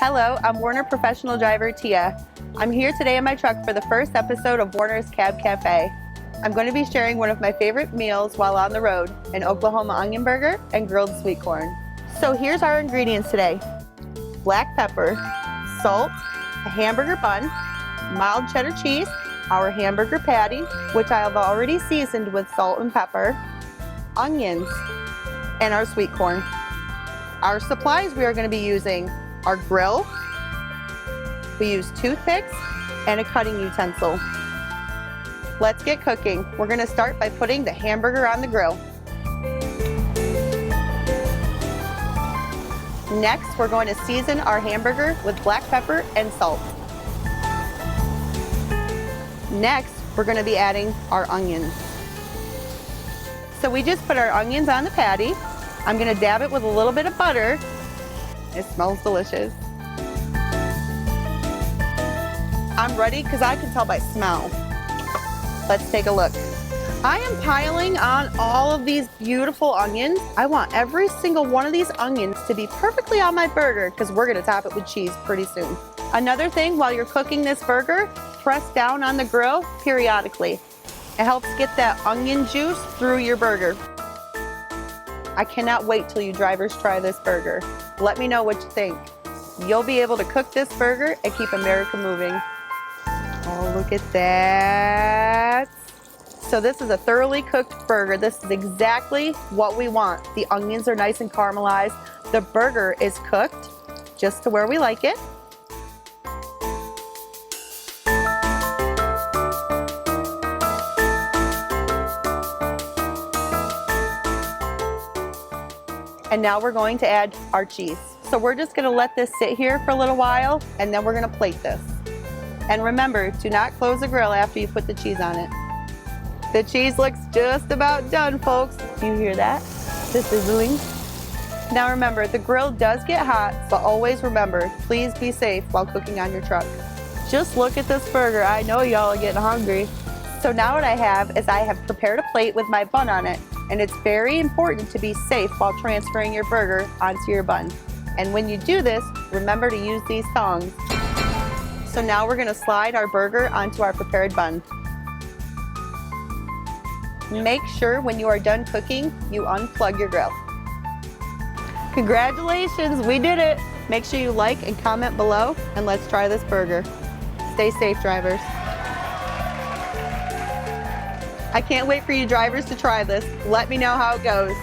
Hello, I'm Werner professional driver Tia. I'm here today in my truck for the first episode of Werner's Cab Cafe. I'm going to be sharing one of my favorite meals while on the road, an Oklahoma onion burger and grilled sweet corn. So here's our ingredients today. Black pepper, salt, a hamburger bun, mild cheddar cheese, our hamburger patty, which I have already seasoned with salt and pepper, onions, and our sweet corn. Our supplies we are going to be using are grill, we use toothpicks, and a cutting utensil. Let's get cooking. We're going to start by putting the hamburger on the grill. Next, we're going to season our hamburger with black pepper and salt. Next, we're going to be adding our onions. So we just put our onions on the patty. I'm going to dab it with a little bit of butter. It smells delicious. I'm ready because I can tell by smell. Let's take a look. I am piling on all of these beautiful onions. I want every single one of these onions to be perfectly on my burger because we're going to top it with cheese pretty soon. Another thing, while you're cooking this burger, press down on the grill periodically. It helps get that onion juice through your burger. I cannot wait till you drivers try this burger. Let me know what you think. You'll be able to cook this burger and keep America moving. Oh, look at that. So this is a thoroughly cooked burger. This is exactly what we want. The onions are nice and caramelized. The burger is cooked just to where we like it. And now we're going to add our cheese. So we're just gonna let this sit here for a little while and then we're gonna plate this. And remember, do not close the grill after you put the cheese on it. The cheese looks just about done, folks. Do you hear that? The sizzling. Now remember, the grill does get hot, but always remember, please be safe while cooking on your truck. Just look at this burger. I know y'all are getting hungry. So now what I have is I have prepared a plate with my bun on it. And it's very important to be safe while transferring your burger onto your bun. And when you do this, remember to use these tongs. So now we're gonna slide our burger onto our prepared bun. Make sure when you are done cooking, you unplug your grill. Congratulations, we did it. Make sure you like and comment below, and let's try this burger. Stay safe, drivers. I can't wait for you drivers to try this. Let me know how it goes.